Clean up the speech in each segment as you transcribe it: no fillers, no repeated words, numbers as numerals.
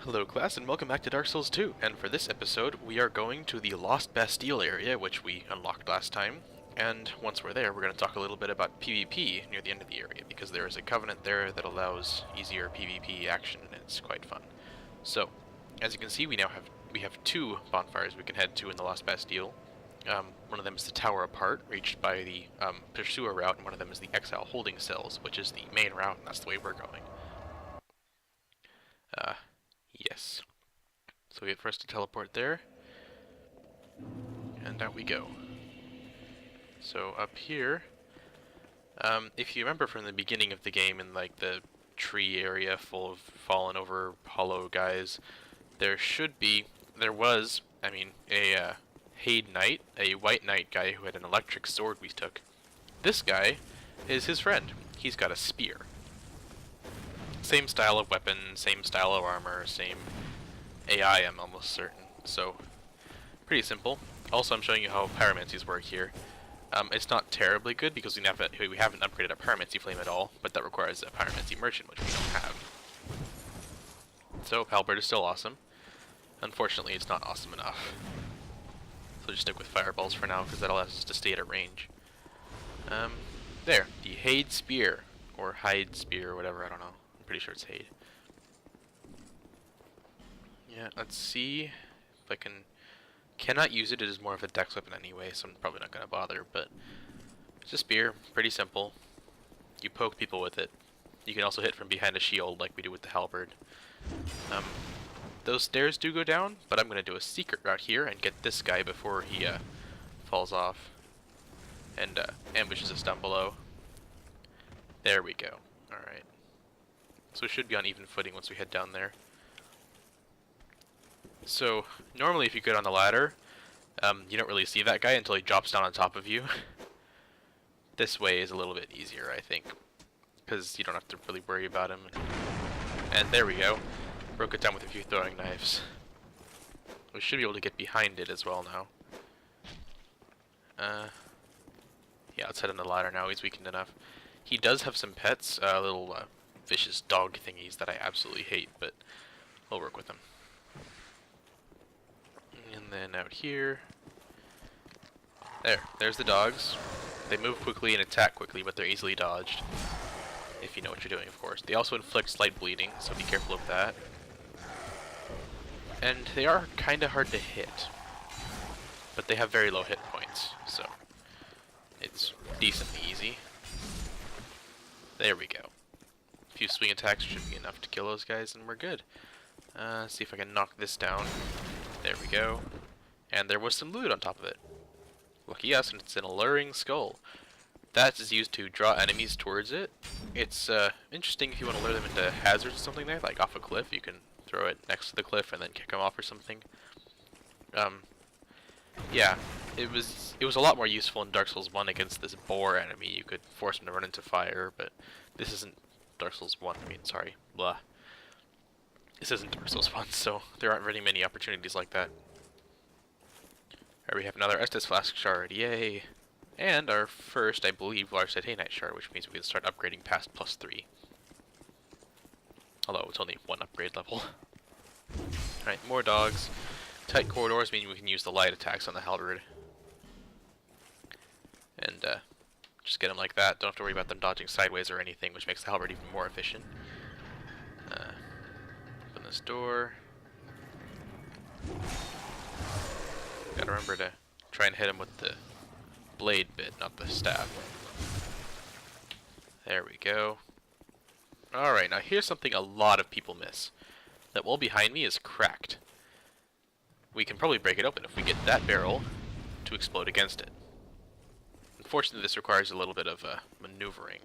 Hello class and welcome back to Dark Souls 2, and for this episode we are going to the Lost Bastille area, which we unlocked last time, and once we're there we're going to talk a little bit about PvP near the end of the area, because there is a covenant there that allows easier PvP action and it's quite fun. So, as you can see we have two bonfires we can head to in the Lost Bastille. One of them is the Tower Apart, reached by the Pursuer route, and one of them is the Exile Holding Cells, which is the main route, and that's the way we're going. Yes. So we wait for us to teleport there, and out we go. So up here, if you remember from the beginning of the game in like the tree area full of fallen over hollow guys, there was a Haid Knight, a white knight guy who had an electric sword we took. This guy is his friend. He's got a spear. Same style of weapon, same style of armor, same AI, I'm almost certain. So, pretty simple. Also, I'm showing you how pyromancies work here. It's not terribly good because we haven't upgraded our pyromancy flame at all, but that requires a pyromancy merchant, which we don't have. So, halberd is still awesome. Unfortunately, it's not awesome enough. So just stick with fireballs for now, because that allows us to stay at a range. There, the Haid Spear, or Hyde Spear, or whatever, I don't know. Pretty sure it's Haid. Yeah, let's see if I cannot use it. It is more of a dex weapon anyway, so I'm probably not going to bother, but it's a spear, pretty simple. You poke people with it. You can also hit from behind a shield like we do with the halberd. Those stairs do go down, but I'm going to do a secret route here and get this guy before he falls off and ambushes us down below. There we go. Alright. So we should be on even footing once we head down there. So, normally if you get on the ladder, you don't really see that guy until he drops down on top of you. This way is a little bit easier, I think, because you don't have to really worry about him. And there we go. Broke it down with a few throwing knives. We should be able to get behind it as well now. Yeah, let's head on the ladder now. He's weakened enough. He does have some pets, little vicious dog thingies that I absolutely hate, but we'll work with them. And then out here, there's the dogs. They move quickly and attack quickly, but they're easily dodged, if you know what you're doing, of course. They also inflict slight bleeding, so be careful of that. And they are kind of hard to hit, but they have very low hit points, so it's decently easy. There we go. A few swing attacks should be enough to kill those guys, and we're good. See if I can knock this down. There we go. And there was some loot on top of it. Lucky us, and it's an alluring skull. That is used to draw enemies towards it. It's interesting if you want to lure them into hazards or something there, like off a cliff. You can throw it next to the cliff and then kick them off or something. Yeah, it was a lot more useful in Dark Souls 1 against this boar enemy. You could force him to run into fire, but this isn't Dark Souls 1. Sorry, blah. This isn't Dark Souls 1, so there aren't very many opportunities like that. Alright, we have another Estus Flask shard, yay! And our first, I believe, large Titanite shard, which means we can start upgrading past +3. Although it's only one upgrade level. Alright, more dogs. Tight corridors mean we can use the light attacks on the halberd. And just get them like that. Don't have to worry about them dodging sideways or anything, which makes the halberd even more efficient. Open this door. Gotta remember to try and hit him with the blade bit, not the staff. There we go. Alright, now here's something a lot of people miss. That wall behind me is cracked. We can probably break it open if we get that barrel to explode against it. Unfortunately, this requires a little bit of maneuvering.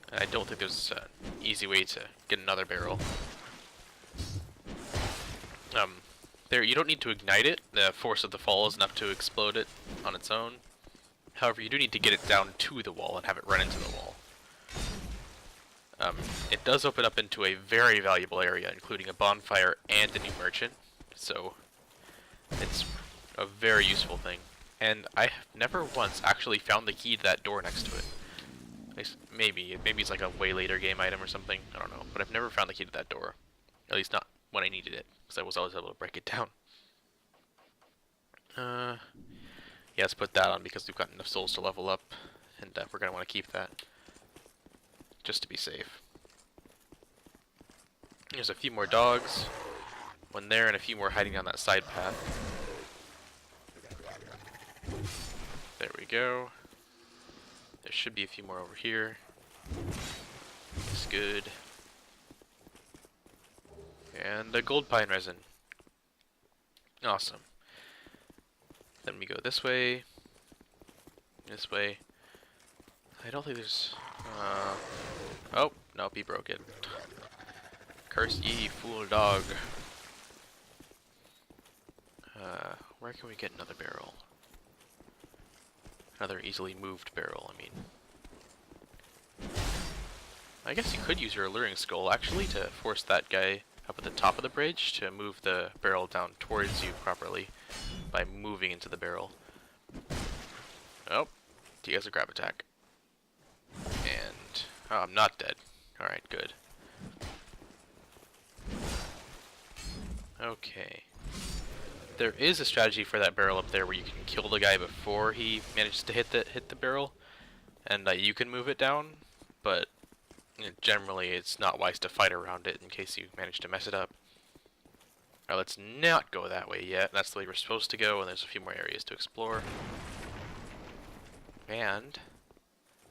And I don't think there's an easy way to get another barrel. There, you don't need to ignite it. The force of the fall is enough to explode it on its own. However, you do need to get it down to the wall and have it run into the wall. It does open up into a very valuable area, including a bonfire and a new merchant. So, it's a very useful thing. And I have never once actually found the key to that door next to it. Maybe it's like a way later game item or something. I don't know. But I've never found the key to that door. At least not when I needed it, because I was always able to break it down. Yeah, let's put that on because we've got enough souls to level up, and we're going to want to keep that, just to be safe. There's a few more dogs, one there, and a few more hiding down that side path. There we go. There should be a few more over here. That's good. And a gold pine resin. Awesome. Then we go this way. This way. I don't think there's... Oh, nope, he broke it. Curse ye, fool dog. Where can we get another barrel? Another easily moved barrel, I mean. I guess you could use your alluring skull, actually, to force that guy up at the top of the bridge to move the barrel down towards you properly by moving into the barrel. Oh, he has a grab attack. And... oh, I'm not dead. Alright, good. Okay. There is a strategy for that barrel up there where you can kill the guy before he manages to hit the barrel, and you can move it down, but generally it's not wise to fight around it in case you manage to mess it up. Alright, let's not go that way yet. That's the way we're supposed to go, and there's a few more areas to explore. And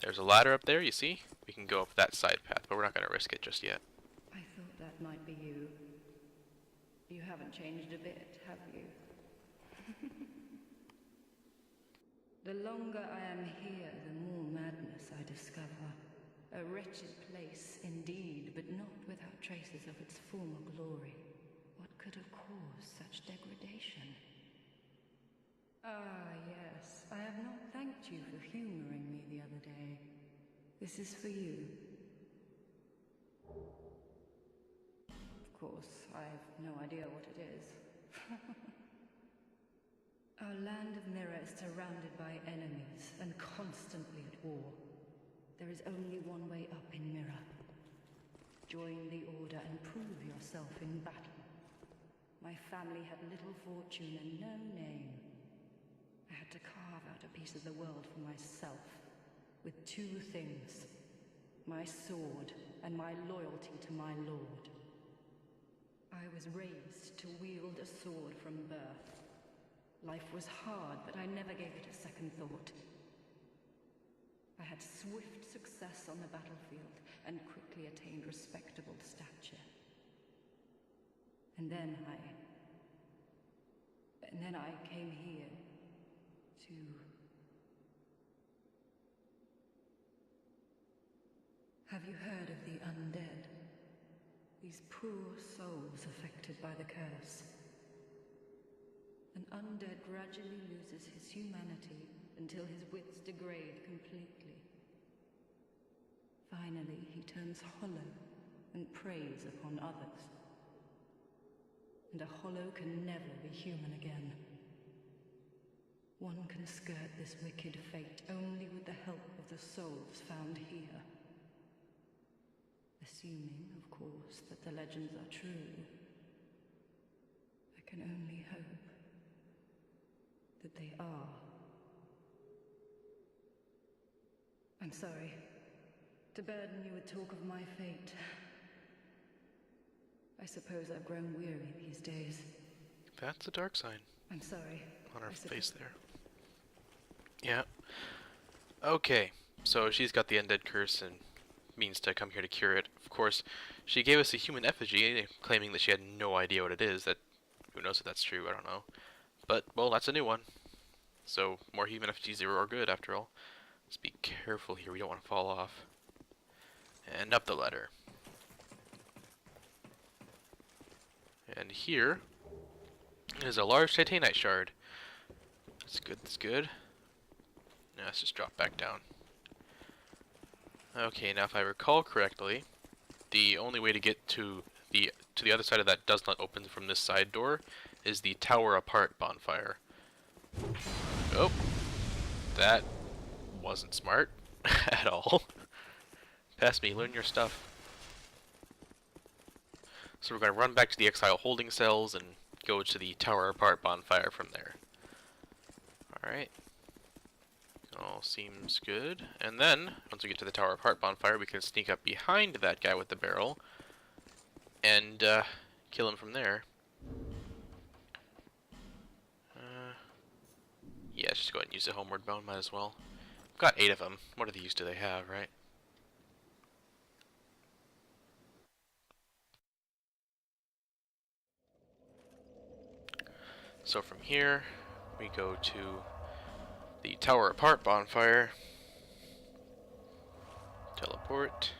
there's a ladder up there, you see? We can go up that side path, but we're not going to risk it just yet. I thought that might be you. You haven't changed a bit, have you? The longer I am here, the more madness I discover. A wretched place indeed, but not without traces of its former glory. What could have caused such degradation? Ah, yes. I have not thanked you for humoring me the other day. This is for you. Of course, I have no idea what it is. Our land of Mirror is surrounded by enemies and constantly at war. There is only one way up in Mirror. Join the Order and prove yourself in battle. My family had little fortune and no name. I had to carve out a piece of the world for myself, with two things: my sword and my loyalty to my lord. I was raised to wield a sword from birth. Life was hard, but I never gave it a second thought. I had swift success on the battlefield and quickly attained respectable stature. And then I came here to... Have you heard of the undead? These poor souls affected by the curse. An undead gradually loses his humanity until his wits degrade completely. Finally, he turns hollow and preys upon others. And a hollow can never be human again. One can skirt this wicked fate only with the help of the souls found here. Assuming, of course, that the legends are true, I can only hope that they are. I'm sorry to burden you with talk of my fate. I suppose I've grown weary these days. That's a dark sign. I'm sorry. On her face there. Yeah. Okay, so she's got the undead curse and means to come here to cure it. Of course, she gave us a human effigy, claiming that she had no idea what it is. That, who knows if that's true, I don't know. But, well, that's a new one. So, more human effigies are good, after all. Let's be careful here, we don't want to fall off. And up the ladder. And here is a large titanite shard. That's good, that's good. Now let's just drop back down. Okay, now if I recall correctly, the only way to get to the other side of that does not open from this side door is the tower apart bonfire. Oh, that wasn't smart at all. Pass me, learn your stuff. So we're going to run back to the Exile holding cells and go to the Tower Apart bonfire from there. Alright. All seems good. And then, once we get to the Tower Apart bonfire, we can sneak up behind that guy with the barrel and kill him from there. Yeah, let's just go ahead and use the Homeward Bone, might as well. I've got 8 of them. What are the use do they have, right? So from here, we go to the Tower Apart bonfire. Teleport.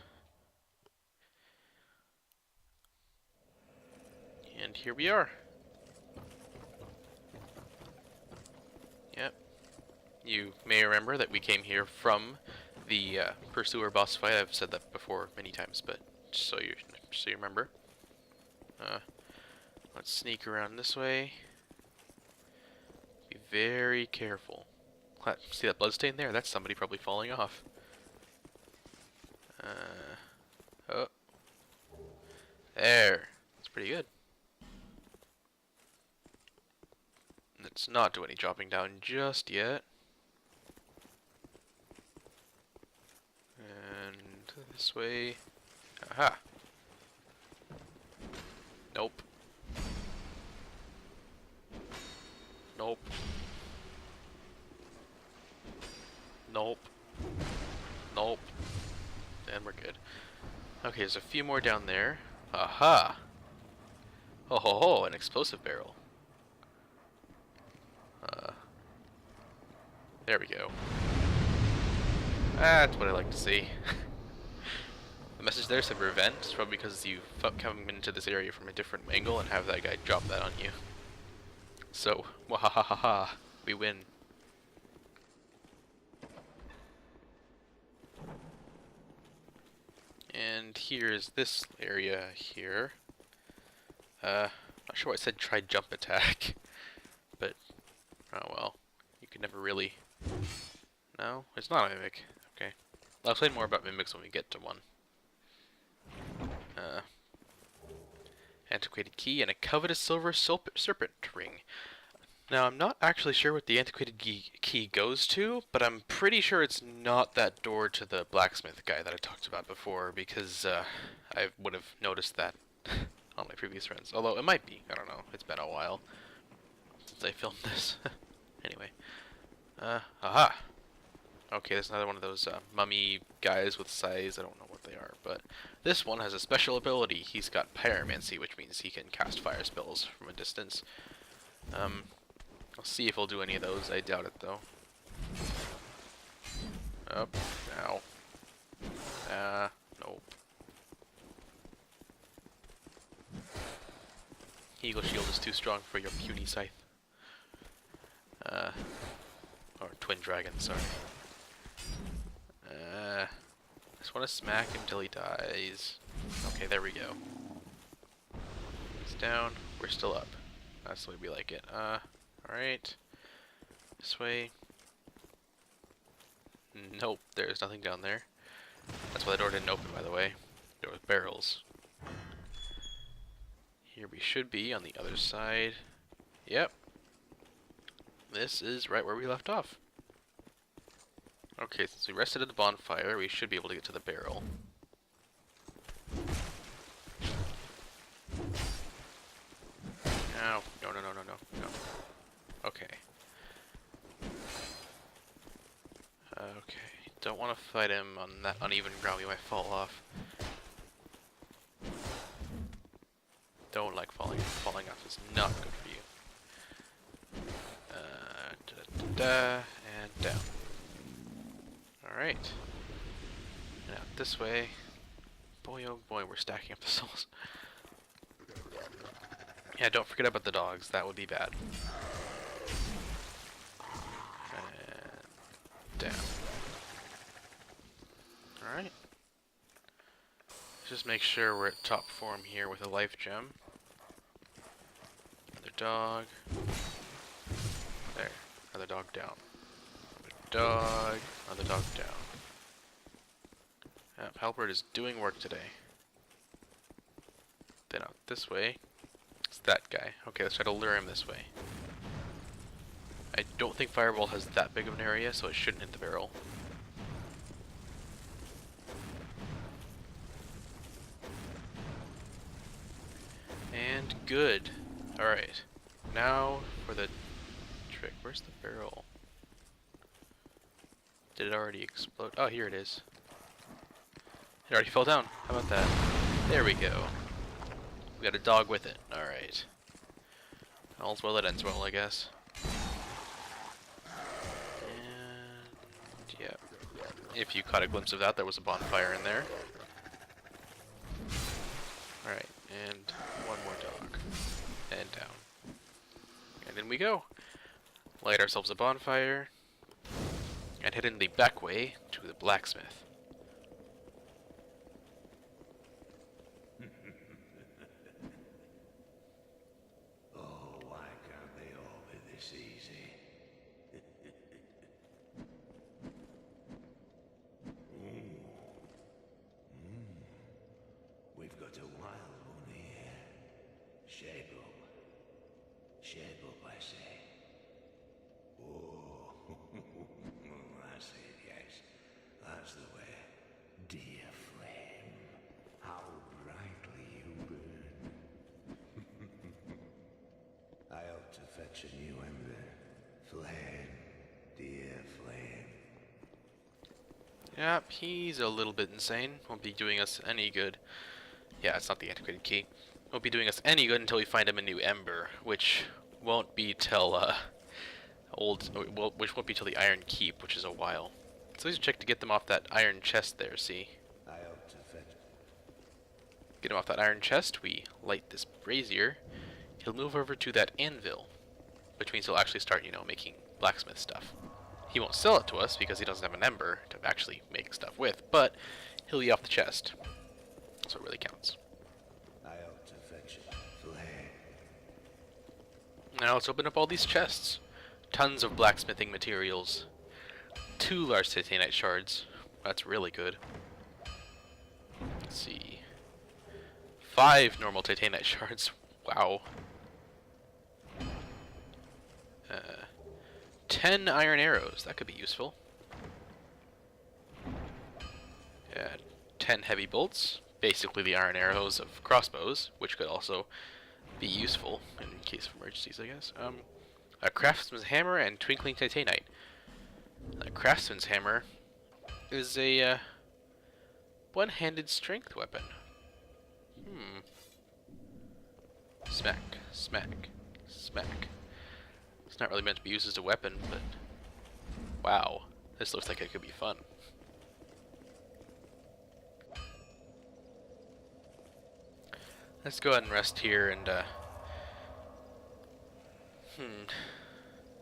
And here we are. Yep. You may remember that we came here from the Pursuer boss fight. I've said that before many times, but just so you remember. Let's sneak around this way. Be very careful. See that bloodstain there? That's somebody probably falling off. Oh. There. That's pretty good. Let's not do any dropping down just yet. And this way. Aha. Nope. Nope. Nope. Nope. And we're good. Okay, there's a few more down there. Aha! Oh ho ho, an explosive barrel. There we go. That's what I like to see. The message there said revenge. It's probably because you come into this area from a different angle and have that guy drop that on you. So, wahahaha, we win. And here's this area here. Not sure why I said try jump attack, but oh well. You could never really. No, it's not a mimic. Okay, I'll explain more about mimics when we get to one. Antiquated key and a covetous silver serpent ring. Now, I'm not actually sure what the antiquated key goes to, but I'm pretty sure it's not that door to the blacksmith guy that I talked about before, because I would have noticed that on my previous runs. Although, it might be. I don't know. It's been a while since I filmed this. Anyway. Aha! Okay, there's another one of those mummy guys with size. I don't know what they are, but this one has a special ability. He's got pyromancy, which means he can cast fire spells from a distance. I'll see if he'll do any of those. I doubt it, though. Oh, ow. Nope. Eagle Shield is too strong for your puny scythe. Or Twin Dragon, sorry. Just want to smack him till he dies. Okay, there we go. He's down. We're still up. That's the way we like it. Alright. This way. Nope, there's nothing down there. That's why the door didn't open, by the way. There was barrels. Here we should be on the other side. Yep. This is right where we left off. Okay, since we rested at the bonfire, we should be able to get to the barrel. No. No. Okay. Okay. Don't want to fight him on that uneven ground. We might fall off. Don't like falling. Falling off is not good for you. And down. Alright. Now this way. Boy oh boy, we're stacking up the souls. Yeah, don't forget about the dogs. That would be bad. And down. Alright. Let's just make sure we're at top form here with a life gem. Another dog. There. Another dog down. Another dog. Another dog down. Yep, Halberd is doing work today. Then out this way. It's that guy. Okay, let's try to lure him this way. I don't think Fireball has that big of an area, so it shouldn't hit the barrel. And good. Alright. Now for the trick. Where's the barrel? Did it already explode? Oh, here it is. It already fell down. How about that? There we go. We got a dog with it. Alright. All's well that ends well, I guess. And yeah. If you caught a glimpse of that, there was a bonfire in there. Alright, and one more dog. And down. And in we go. Light ourselves a bonfire. And head in the back way to the blacksmith. Oh, why can't they all be this easy? We've got a wild one here. Shape up. Shape up, I say. Oh, that's it, yes. That's the way. Dear flame, how brightly you burn. I ought to fetch a new ember. Flame, dear flame. Yep, he's a little bit insane. Won't be doing us any good. Yeah, it's not the antiquated key. Won't be doing us any good until we find him a new ember, which won't be till which won't be till the Iron Keep, which is a while. So let's check to get them off that iron chest there. See, I ought to fetch. get him off that iron chest. We light this brazier. He'll move over to that anvil, which means he'll actually start, you know, making blacksmith stuff. He won't sell it to us because he doesn't have an ember to actually make stuff with, but he'll be off the chest. So it really counts. I ought to fetch it. Flame. Now let's open up all these chests. Tons of blacksmithing materials. 2 large titanite shards. That's really good. Let's see. 5 normal titanite shards. Wow. 10 iron arrows. That could be useful. 10 heavy bolts. Basically the iron arrows of crossbows, which could also be useful in case of emergencies, I guess. A craftsman's hammer and twinkling titanite. A craftsman's hammer is a one-handed strength weapon. Smack, smack, smack. It's not really meant to be used as a weapon, but wow, this looks like it could be fun. Let's go ahead and rest here and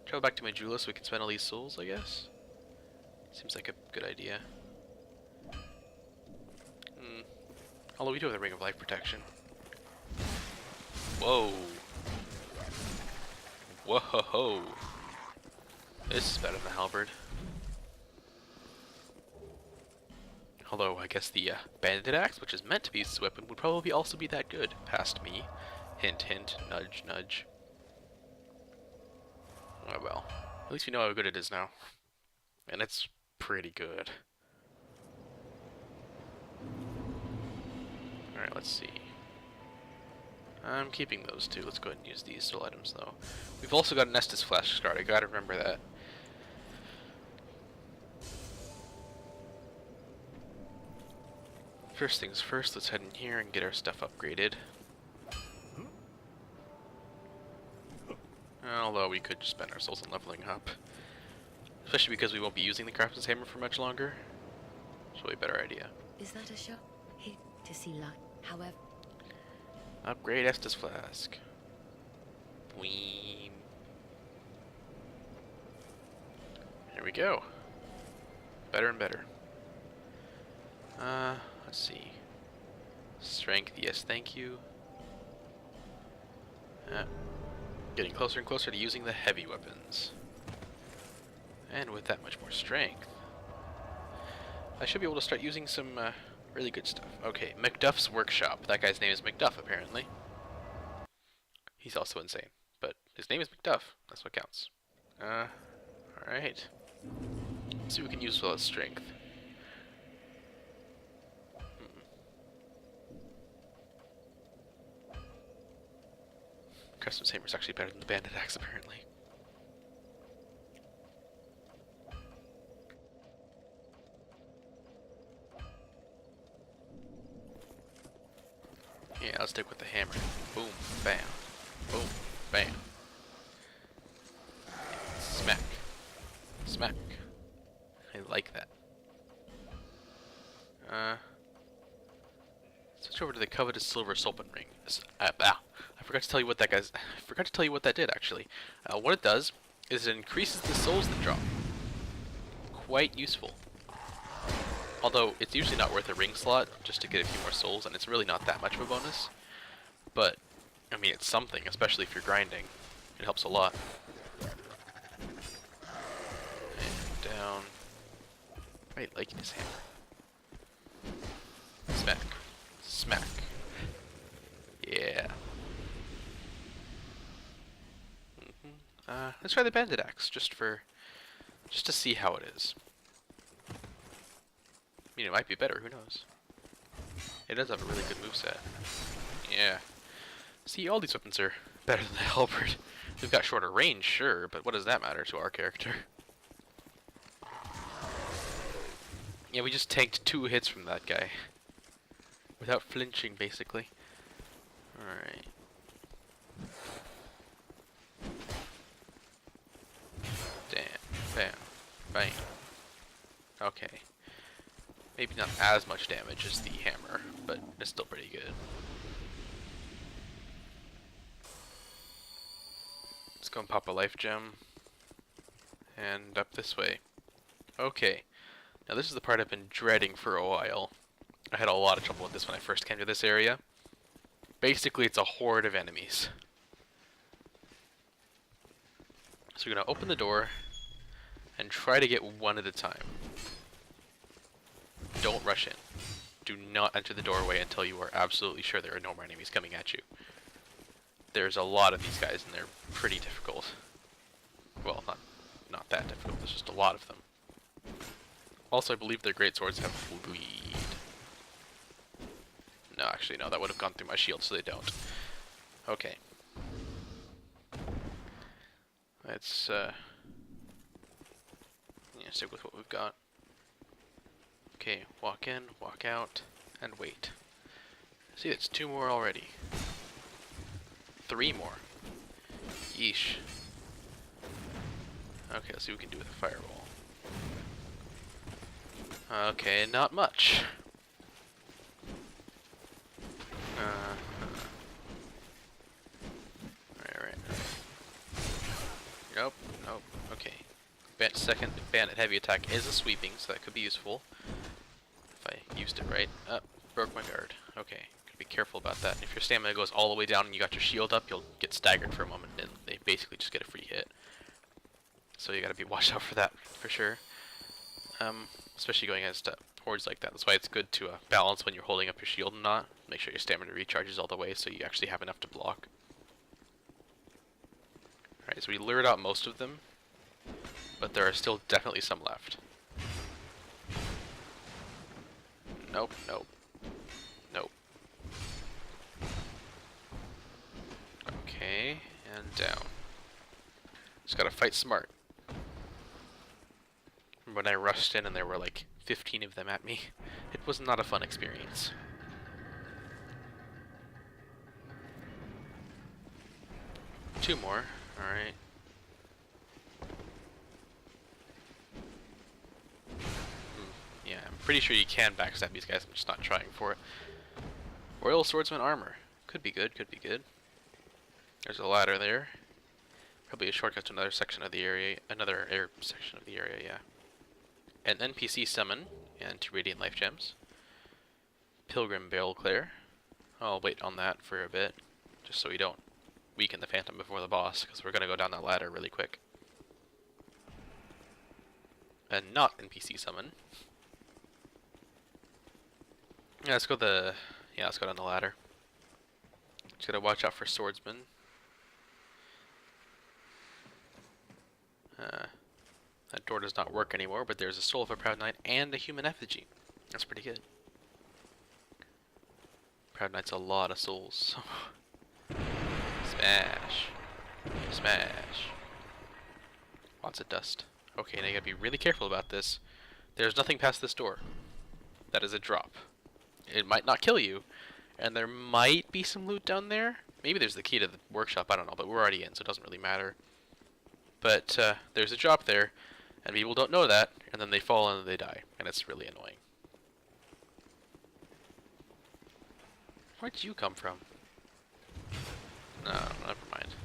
travel back to Majula so we can spend all these souls, I guess. Seems like a good idea. Although we do have the Ring of Life Protection. Whoa. Whoa-ho-ho. This is better than Halberd. Although, I guess the Bandit Axe, which is meant to be this weapon, would probably also be that good. Past me. Hint, hint. Nudge, nudge. Oh well. At least we know how good it is now. And it's pretty good. Alright, let's see. I'm keeping those two. Let's go ahead and use these soul items, though. We've also got an Estus Flash card. I gotta remember that. First things first, let's head in here and get our stuff upgraded. Although we could just spend our souls on leveling up. Especially because we won't be using the Craftsman's Hammer for much longer. It's really a better idea. Is that a shop? Here to see light. However, Upgrade Estus Flask. Whee. Here we go. Better and better. Let's see. Strength, yes, thank you. Getting closer and closer to using the heavy weapons. And with that much more strength, I should be able to start using some Really good stuff. Okay, Macduff's workshop. That guy's name is Macduff, apparently. He's also insane, but his name is Macduff. That's what counts. Alright. Let's see what we can use with strength. Custom Hammer's actually better than the Bandit Axe, apparently. Yeah, I'll stick with the hammer. Boom, bam. Boom, bam. Smack. Smack. I like that. Switch over to the coveted silver Sulpan ring. I forgot to tell you what that guy's. I forgot to tell you what that did actually. What it does is it increases the souls that drop. Quite useful. Although it's usually not worth a ring slot just to get a few more souls, and it's really not that much of a bonus. But I mean, it's something, especially if you're grinding. It helps a lot. And down. I like this hammer. Smack. Smack. Yeah. Let's try the Bandit Axe, just to see how it is. I mean, it might be better, who knows? It does have a really good moveset. Yeah. See, all these weapons are better than the halberd. We've got shorter range, sure, but what does that matter to our character? Yeah, we just tanked 2 hits from that guy. Without flinching, basically. Alright. Damn. Bam. Bang. Okay. Maybe not as much damage as the hammer, but it's still pretty good. Let's go and pop a life gem. And up this way. Okay. Now this is the part I've been dreading for a while. I had a lot of trouble with this when I first came to this area. Basically, it's a horde of enemies. So we're going to open the door and try to get one at a time. Don't rush in. Do not enter the doorway until you are absolutely sure there are no more enemies coming at you. There's a lot of these guys and they're pretty difficult. Well, not that difficult, there's just a lot of them. Also, I believe their great swords have bleed. No, actually, no, that would have gone through my shield, so they don't. Okay. Let's, yeah, stick with what we've got. Okay, walk in, walk out, and wait. See, it's 2 more already. 3 more. Yeesh. Okay, let's see what we can do with a fireball. Okay, not much. Right. Nope, okay. Second bandit heavy attack is a sweeping, so that could be useful. If I used it right. Broke my guard. Okay, gotta be careful about that. If your stamina goes all the way down and you got your shield up, you'll get staggered for a moment, and they basically just get a free hit. So you gotta be watched out for that, for sure. Especially going against hordes like that. That's why it's good to balance when you're holding up your shield and not. Make sure your stamina recharges all the way so you actually have enough to block. Alright, so we lured out most of them, but there are still definitely some left. Nope. Okay, and down. Just gotta fight smart. When I rushed in and there were like 15 of them at me, it was not a fun experience. Two more, alright. Yeah, I'm pretty sure you can backstab these guys, I'm just not trying for it. Royal Swordsman armor. Could be good, could be good. There's a ladder there. Probably a shortcut to another section of the area, another air section of the area, yeah. An NPC summon, and 2 radiant life gems. Pilgrim Balclair. I'll wait on that for a bit, just so we don't weaken the Phantom before the boss, because we're going to go down that ladder really quick. And not NPC summon. Yeah, let's go let's go down the ladder. Just gotta watch out for swordsmen. That door does not work anymore, but there's a soul of a proud knight and a human effigy. That's pretty good. Proud knight's a lot of souls. Smash. Smash. Lots of dust. Okay, now you gotta be really careful about this. There's nothing past this door. That is a drop. It might not kill you, and there might be some loot down there. Maybe there's the key to the workshop, I don't know, but we're already in, so it doesn't really matter. But there's a drop there, and people don't know that, and then they fall and they die, and it's really annoying. Where'd you come from? No, never mind.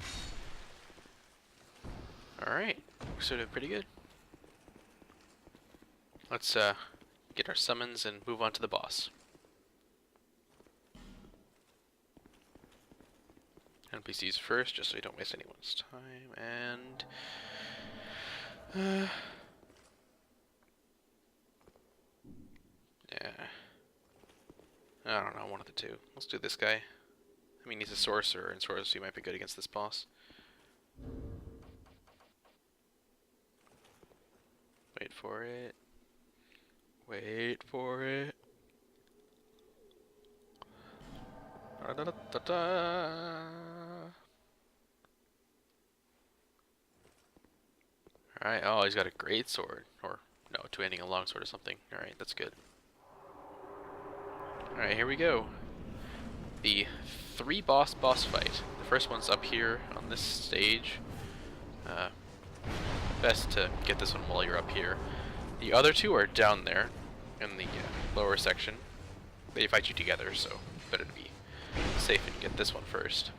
Alright, we're sort of pretty good. Let's get our summons and move on to the boss. NPCs first, just so we don't waste anyone's time, and yeah, I don't know, one of the two. Let's do this guy. I mean, he's a sorcerer, and sorcery might be good against this boss. Wait for it. Wait for it. Alright, oh, he's got a great sword. Or, no, two-handing a long sword or something. Alright, that's good. Alright, here we go. The boss fight. The first one's up here on this stage. Best to get this one while you're up here. The other two are down there in the lower section. They fight you together, so better to be safe and get this one first.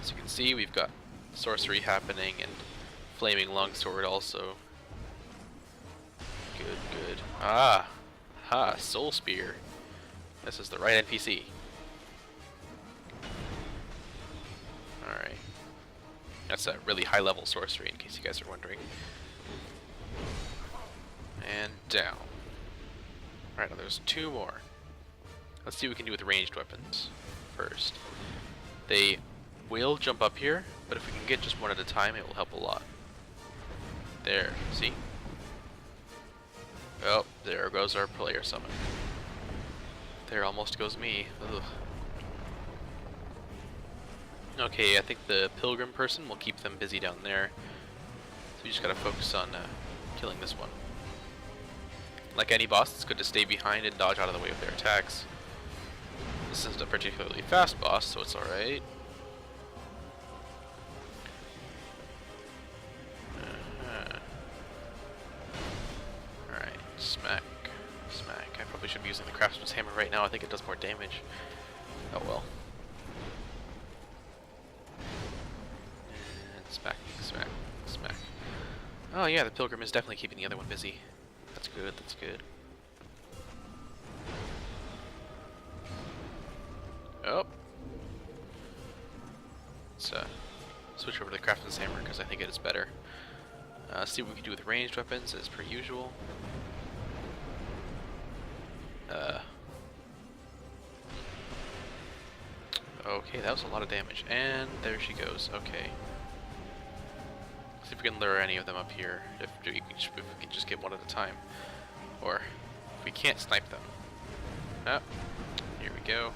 As you can see, we've got sorcery happening and flaming longsword also. Good, good. Ah! Ha! Soul Spear. This is the right NPC. Alright. That's a really high level sorcery in case you guys are wondering. And down. Alright, now there's two more. Let's see what we can do with ranged weapons first. They will jump up here, but if we can get just one at a time, it will help a lot. There, see? Oh, there goes our player summon. There almost goes me. Ugh. Okay, I think the pilgrim person will keep them busy down there. So we just gotta focus on killing this one. Like any boss, it's good to stay behind and dodge out of the way with their attacks. This isn't a particularly fast boss, so it's alright. Alright, smack. Smack. I probably should be using the craftsman's hammer right now. I think it does more damage. Oh well. And smack, smack, smack. Oh yeah, the pilgrim is definitely keeping the other one busy. That's good, that's good. Oh. Let's switch over to the craftsman's hammer because I think it is better. See what we can do with ranged weapons as per usual. Okay, that was a lot of damage. And there she goes. Okay. See if we can lure any of them up here. If we can just get one at a time. Or if we can't snipe them. Oh, here we go.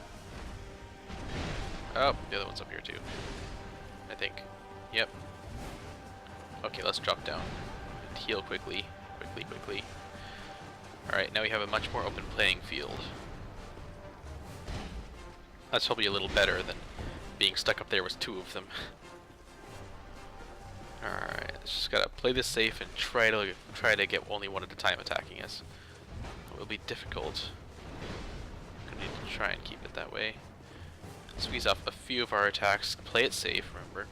Oh, the other one's up here too. I think. Yep. Okay, let's drop down and heal quickly. Quickly. Alright, now we have a much more open playing field. That's probably a little better than being stuck up there with two of them. Alright, just gotta play this safe and try to get only one at a time attacking us. It will be difficult. Gonna need to try and keep it that way. Squeeze off a few of our attacks. Play it safe, remember.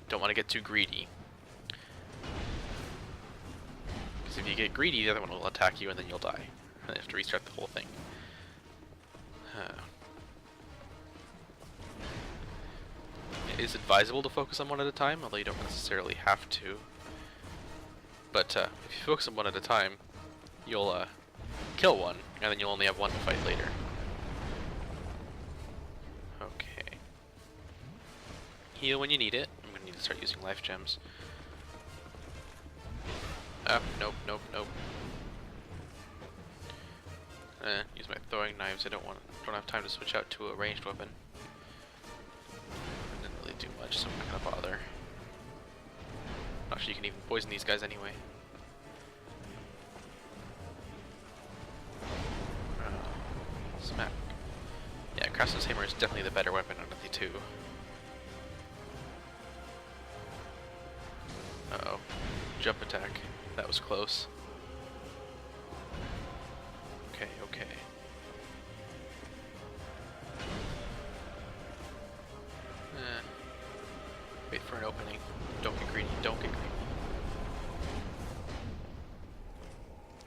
Don't want to get too greedy. Because if you get greedy, the other one will attack you and then you'll die. And you have to restart the whole thing. It is advisable to focus on one at a time, although you don't necessarily have to. But if you focus on one at a time, you'll kill one, and then you'll only have one to fight later. Okay. Heal when you need it. I'm gonna need to start using life gems. Nope, nope, nope. Use my throwing knives. I don't have time to switch out to a ranged weapon. Didn't really do much, so I'm not gonna bother. Not sure you can even poison these guys anyway. Smack. Yeah, Craftsman's Hammer is definitely the better weapon out of the two. Uh-oh. Jump attack. That was close. Okay, okay. Wait for an opening. Don't get greedy, don't get greedy.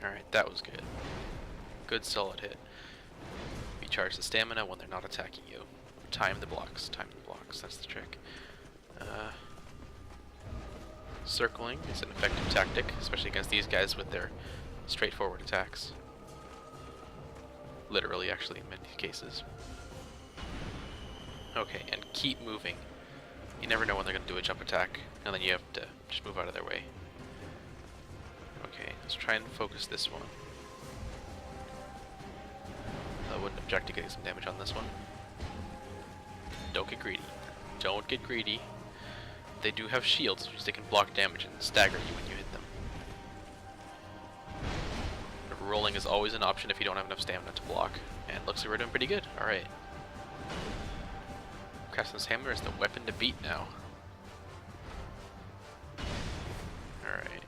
Alright, that was good. Good solid hit. Recharge the stamina when they're not attacking you. Time the blocks, that's the trick. Circling is an effective tactic, especially against these guys with their straightforward attacks. Literally, actually, in many cases. Okay, and keep moving. You never know when they're going to do a jump attack, and then you have to just move out of their way. Okay, let's try and focus this one. I wouldn't object to getting some damage on this one. Don't get greedy. Don't get greedy. They do have shields, which they can block damage and stagger you when you hit them. But rolling is always an option if you don't have enough stamina to block. And looks like we're doing pretty good. Alright. Craftsman's Hammer is the weapon to beat now. Alright.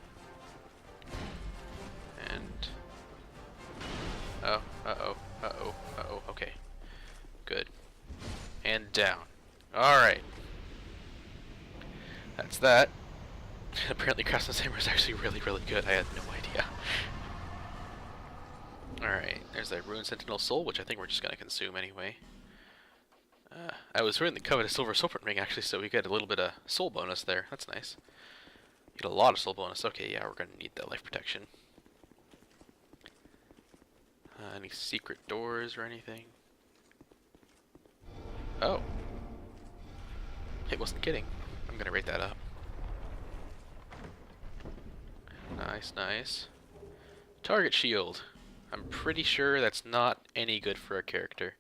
And... oh, uh-oh, uh-oh, uh-oh, okay. Good. And down. Alright. That's that. Apparently Craftsman's Hammer is actually really, really good. I had no idea. Alright, there's that Ruined Sentinel Soul, which I think we're just going to consume anyway. I was running the Coveted Silver Serpent Ring, actually, so we get a little bit of soul bonus there. That's nice. Get a lot of soul bonus. Okay, yeah, we're going to need that life protection. Any secret doors or anything? Oh. It wasn't kidding. I'm going to rate that up. Nice, nice. Target shield. I'm pretty sure that's not any good for a character.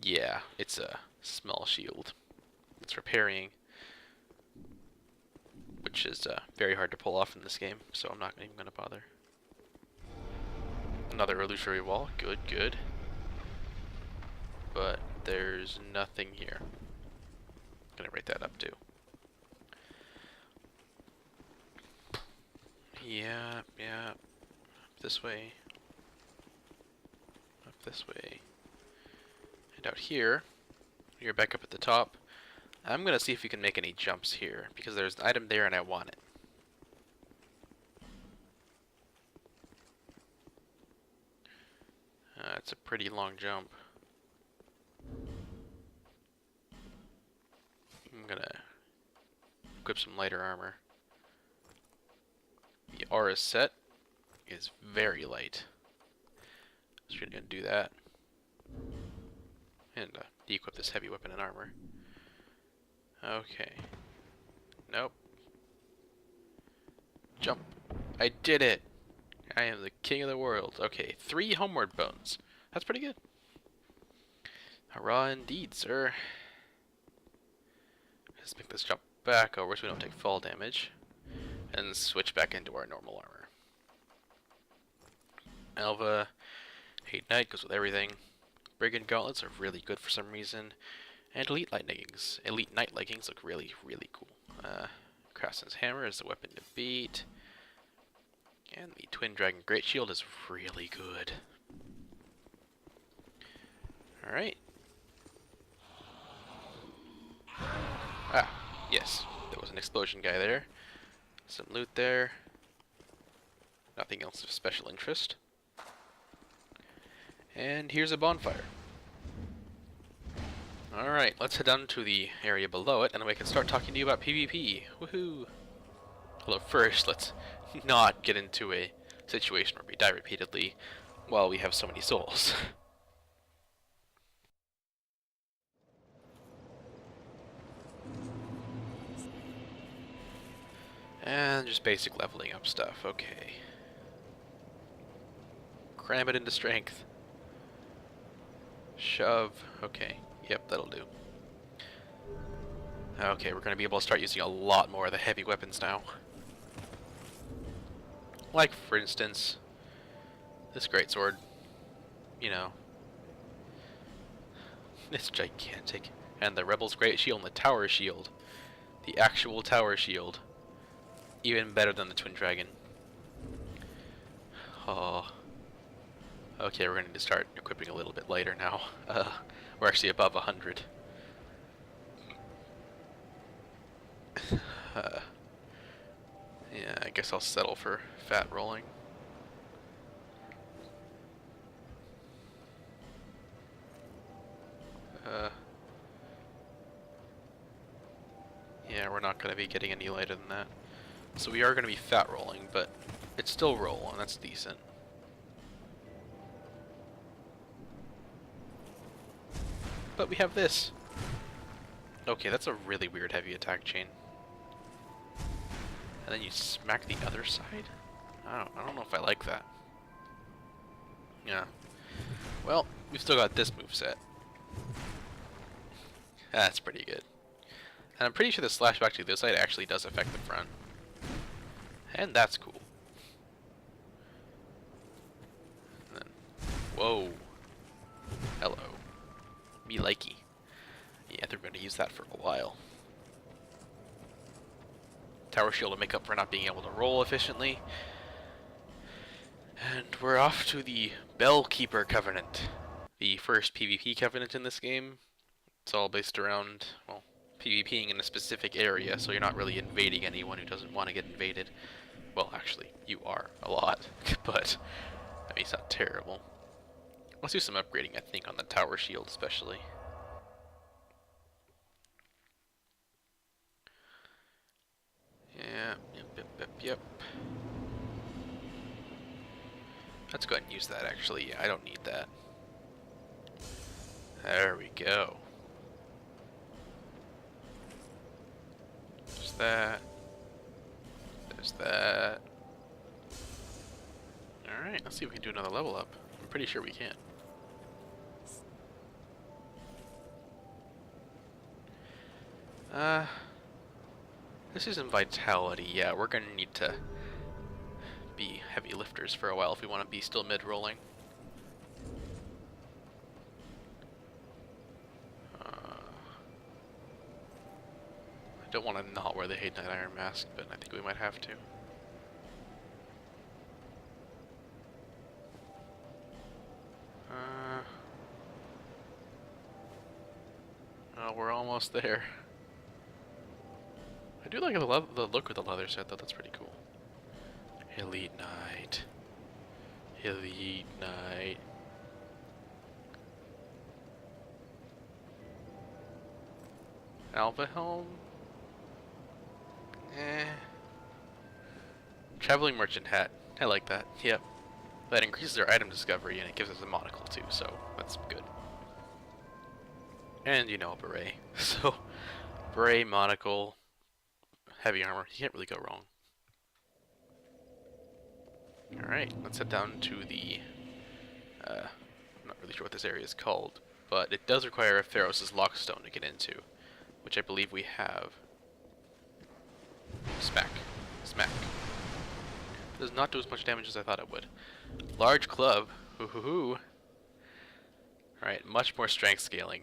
Yeah, it's a small shield. It's for parrying, which is very hard to pull off in this game, so I'm not even going to bother. Another illusory wall. Good, good. But there's nothing here. I'm going to rate that up too. Yeah, yeah. Up this way. Up this way. And out here, you're back up at the top. I'm going to see if you can make any jumps here, because there's an item there and I want it. It's a pretty long jump. I'm going to equip some lighter armor. The aura set is very light, so you're going to do that. And de-equip this heavy weapon and armor. Okay. Nope. Jump. I did it! I am the king of the world. Okay, 3 homeward bones. That's pretty good. Hurrah indeed, sir. Let's make this jump back over so we don't take fall damage. And switch back into our normal armor. Alva, Hate Knight goes with everything. Brigand gauntlets are really good for some reason. And Elite Knight leggings look really, really cool. Craftsman's Hammer is the weapon to beat. And the Twin Dragon Great Shield is really good. Alright. Ah, yes. There was an explosion guy there. Some loot there. Nothing else of special interest. And here's a bonfire. Alright, let's head down to the area below it, and then we can start talking to you about PvP. Woohoo! Although first, let's not get into a situation where we die repeatedly while we have so many souls. And just basic leveling up stuff, okay. Cram it into strength. Shove, okay, yep, that'll do. Okay, we're gonna be able to start using a lot more of the heavy weapons now. Like, for instance, this greatsword. You know. It's gigantic. And the Rebel's Great Shield and the Tower Shield. The actual Tower Shield. Even better than the Twin Dragon. Oh. Okay, we're going to need to start equipping a little bit later now. We're actually above 100. Yeah, I guess I'll settle for fat rolling. Yeah, we're not going to be getting any lighter than that. So we are going to be fat rolling, but it's still roll, and that's decent. But we have this. Okay, that's a really weird heavy attack chain. And then you smack the other side? I don't know if I like that. Yeah. Well, we've still got this moveset. That's pretty good. And I'm pretty sure the slash back to the other side actually does affect the front. And that's cool. And then, whoa. Hello. Me likey. Yeah, they're going to use that for a while. Tower shield to make up for not being able to roll efficiently. And we're off to the Bellkeeper Covenant. The first PvP covenant in this game. It's all based around, well, PvPing in a specific area, so you're not really invading anyone who doesn't want to get invaded. Well, actually, you are a lot, but I mean, it's not terrible. Let's do some upgrading, I think, on the tower shield especially. Yeah, yep. Let's go ahead and use that, actually. Yeah, I don't need that. There we go. There's that. There's that. Alright, let's see if we can do another level up. I'm pretty sure we can. This isn't vitality. Yeah, we're gonna need to be heavy lifters for a while if we want to be still mid-rolling. I don't want to not wear the Hate Knight Iron Mask, but I think we might have to. Oh, we're almost there. I do like the look of the leather set, though. That's pretty cool. Elite Knight. Elite Knight. Alpha Helm? Traveling Merchant Hat. I like that. Yep. That increases our item discovery, and it gives us a monocle, too, so that's good. And, you know, a beret. So, beret, monocle, heavy armor. You can't really go wrong. Alright, let's head down to the... I'm not really sure what this area is called, but it does require a Theros' Lockstone to get into, which I believe we have. Smack. Smack. Does not do as much damage as I thought it would. Large club. Hoo-hoo-hoo. Alright, much more strength scaling.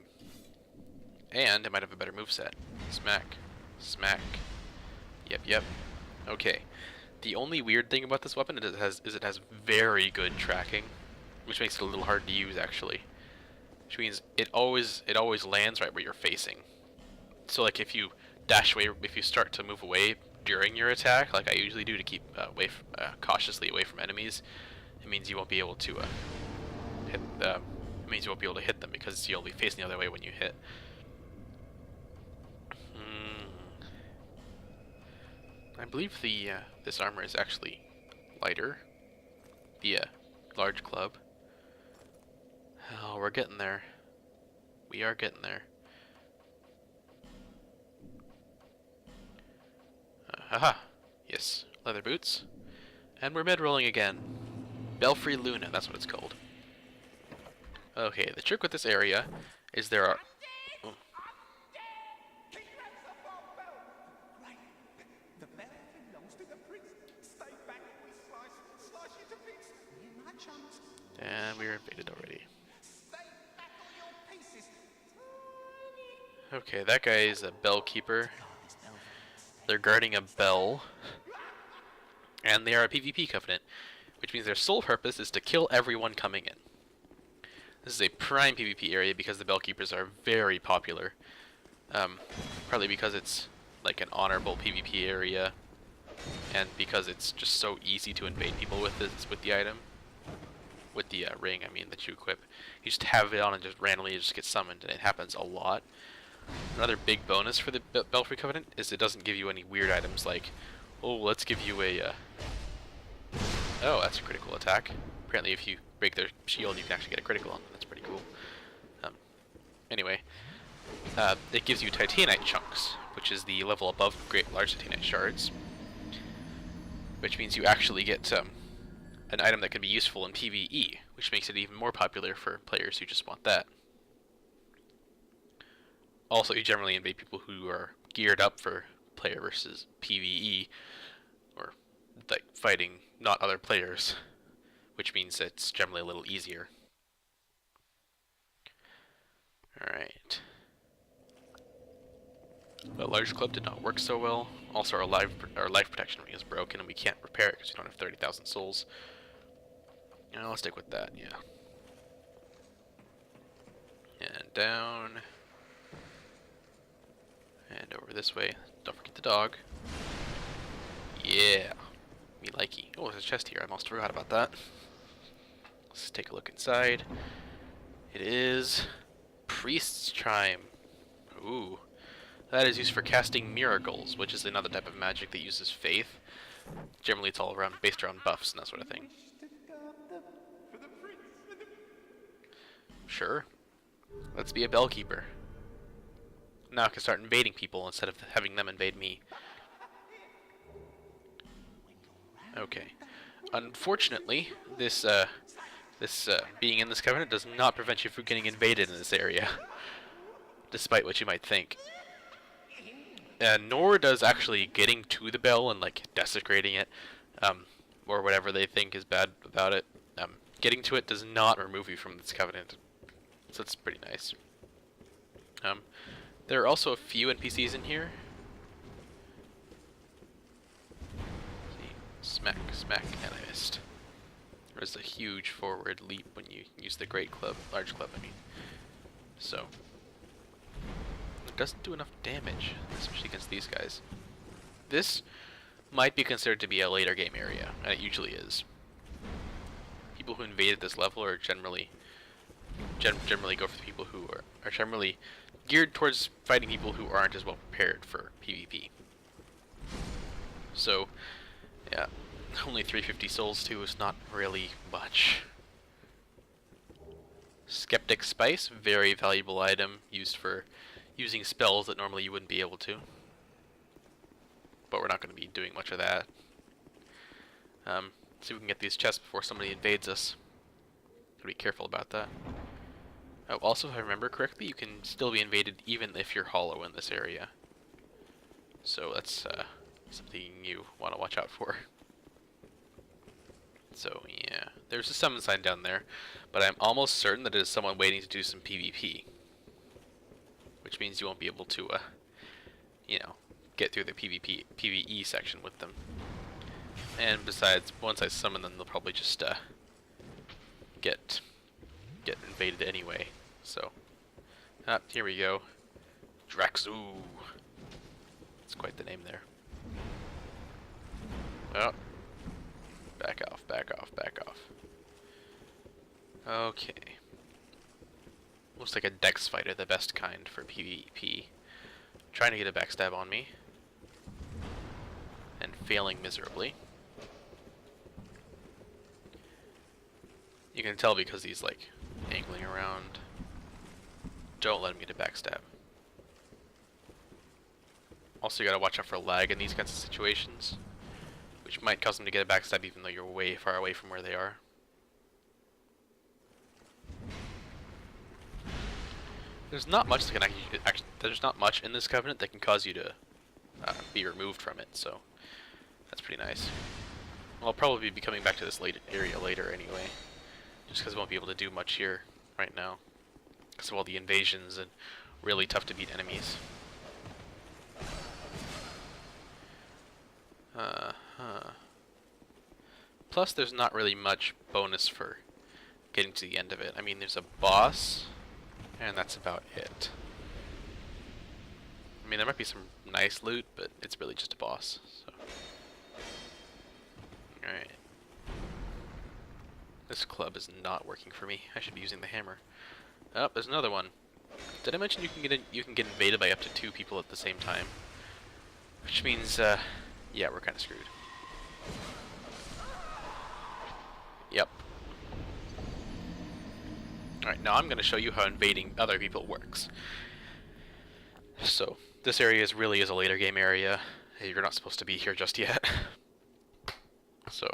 And it might have a better moveset. Smack. Smack. Yep. Okay. The only weird thing about this weapon is it has very good tracking, which makes it a little hard to use actually. Which means it always lands right where you're facing. So like if you dash away, if you start to move away during your attack, like I usually do to keep cautiously away from enemies, it means you won't be able to hit. It means you won't be able to hit them because you'll be facing the other way when you hit. I believe the this armor is actually lighter. the large club. Oh, we're getting there. We are getting there. Haha. Yes, leather boots. And we're mid-rolling again. Belfry Luna, that's what it's called. Okay, the trick with this area is there are... Oh. And we were invaded already. Okay, that guy is a bell keeper. They're guarding a bell. And they are a PvP covenant, which means their sole purpose is to kill everyone coming in. This is a prime PvP area because the bellkeepers are very popular. Partly because it's like an honorable PvP area, and because it's just so easy to invade people with this, with the item. With the ring, I mean, that you equip. You just have it on and just randomly just get summoned, and it happens a lot. Another big bonus for the Belfry Covenant is it doesn't give you any weird items like, oh, let's give you a... Oh, that's a critical attack. Apparently if you break their shield, you can actually get a critical on them. That's pretty cool. Anyway, it gives you Titanite chunks, which is the level above Great Large Titanite Shards. Which means you actually get an item that can be useful in PvE, which makes it even more popular for players who just want that. Also, you generally invade people who are geared up for player versus PvE, or like fighting not other players, which means it's generally a little easier. Alright. The large club did not work so well. Also, our life protection ring is broken and we can't repair it because we don't have 30,000 souls. Yeah, I'll stick with that, yeah. And down. And over this way. Don't forget the dog. Yeah. Me likey. Oh, there's a chest here. I almost forgot about that. Let's take a look inside. It is Priest's Chime. Ooh. That is used for casting miracles, which is another type of magic that uses faith. Generally, it's all around based around buffs and that sort of thing. Sure. Let's be a bellkeeper. Now I can start invading people instead of having them invade me. Okay. Unfortunately, this being in this covenant does not prevent you from getting invaded in this area, despite what you might think. Nor does actually getting to the bell and like desecrating it, or whatever they think is bad about it, getting to it does not remove you from this covenant. So it's pretty nice. There are also a few NPCs in here. Smack, smack, and I missed. There's a huge forward leap when you use the great club, large club, I mean. So, it doesn't do enough damage, especially against these guys. This might be considered to be a later game area, and it usually is. People who invaded this level are generally go for the people who are generally geared towards fighting people who aren't as well prepared for PvP. So, yeah, only 350 souls too is not really much. Skeptic Spice, very valuable item used for using spells that normally you wouldn't be able to. But we're not going to be doing much of that. See if we can get these chests before somebody invades us. Gotta be careful about that. Oh, also, if I remember correctly, you can still be invaded even if you're hollow in this area. So that's something you want to watch out for. So yeah, there's a summon sign down there, but I'm almost certain that it is someone waiting to do some PvP. Which means you won't be able to, you know, get through the PvE section with them. And besides, once I summon them, they'll probably just get invaded anyway. So, here we go. Draxu. That's quite the name there. Oh. Back off, back off, back off. Okay. Looks like a dex fighter, the best kind for PvP. Trying to get a backstab on me. And failing miserably. You can tell because he's like angling around. Don't let him get a backstab. Also, you gotta watch out for lag in these kinds of situations, which might cause them to get a backstab even though you're way far away from where they are. There's not much that can actually there's not much in this covenant that can cause you to be removed from it, so that's pretty nice. I'll probably be coming back to this area later anyway, just because I won't be able to do much here right now because of all the invasions and really tough to beat enemies. Plus, there's not really much bonus for getting to the end of it. I mean, there's a boss, and that's about it. I mean, there might be some nice loot, but it's really just a boss. So, alright. This club is not working for me. I should be using the hammer. Oh, there's another one. Did I mention you can get invaded by up to 2 people at the same time? Which means, yeah, we're kind of screwed. Yep. Alright, now I'm going to show you how invading other people works. So, this area really is a later game area. You're not supposed to be here just yet. So,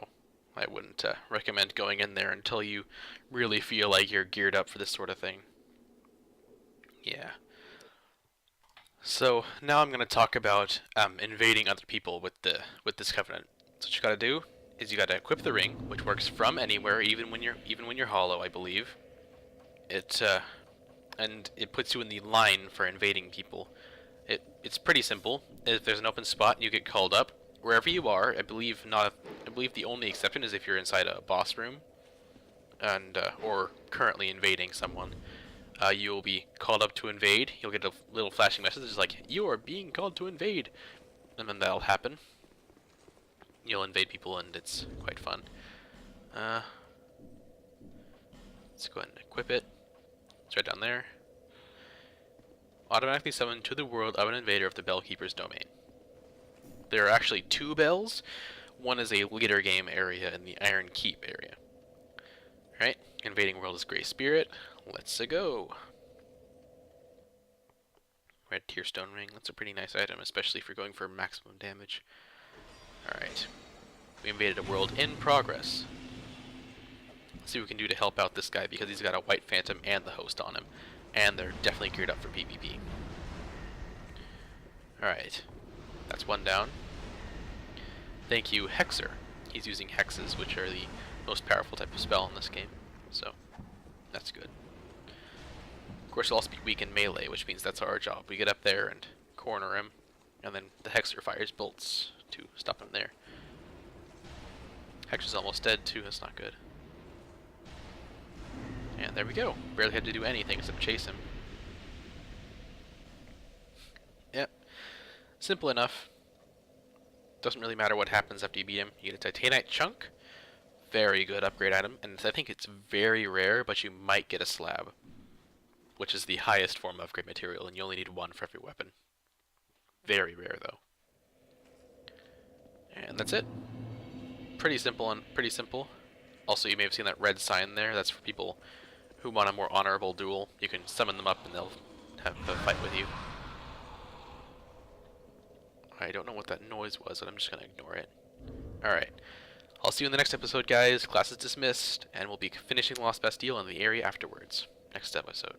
I wouldn't recommend going in there until you really feel like you're geared up for this sort of thing. Yeah. So, now I'm going to talk about invading other people with this covenant. So what you got to do is you got to equip the ring, which works from anywhere, even when you're hollow, I believe. And it puts you in the line for invading people. It's pretty simple. If there's an open spot, you get called up wherever you are. I believe the only exception is if you're inside a boss room, and or currently invading someone. You'll be called up to invade. You'll get a little flashing message that's like, "You are being called to invade," and then that'll happen. You'll invade people, and it's quite fun. Let's go ahead and equip it. It's right down there. Automatically summon to the world of an invader of the Bellkeeper's domain. There are actually 2 bells. One is a later game area in the Iron Keep area. Alright, invading world is Grey Spirit. Let's go. Red Tearstone Ring. That's a pretty nice item, especially if you're going for maximum damage. Alright. We invaded a world in progress. Let's see what we can do to help out this guy, because he's got a White Phantom and the Host on him. And they're definitely geared up for PvP. Alright. That's one down. Thank you, Hexer. He's using hexes, which are the most powerful type of spell in this game. So, that's good. Of course, he'll also be weak in melee, which means that's our job. We get up there and corner him, and then the Hexer fires bolts to stop him there. Hexer's almost dead too, that's not good. And there we go. Barely had to do anything except chase him. Yep. Simple enough. Doesn't really matter what happens after you beat him. You get a Titanite chunk. Very good upgrade item. And I think it's very rare, but you might get a slab, which is the highest form of upgrade material, and you only need 1 for every weapon. Very rare, though. And that's it. Pretty simple and pretty simple. Also, you may have seen that red sign there. That's for people who want a more honorable duel. You can summon them up and they'll have a fight with you. I don't know what that noise was, but I'm just going to ignore it. Alright. I'll see you in the next episode, guys. Class is dismissed, and we'll be finishing Lost Bastille in the area afterwards. Next episode.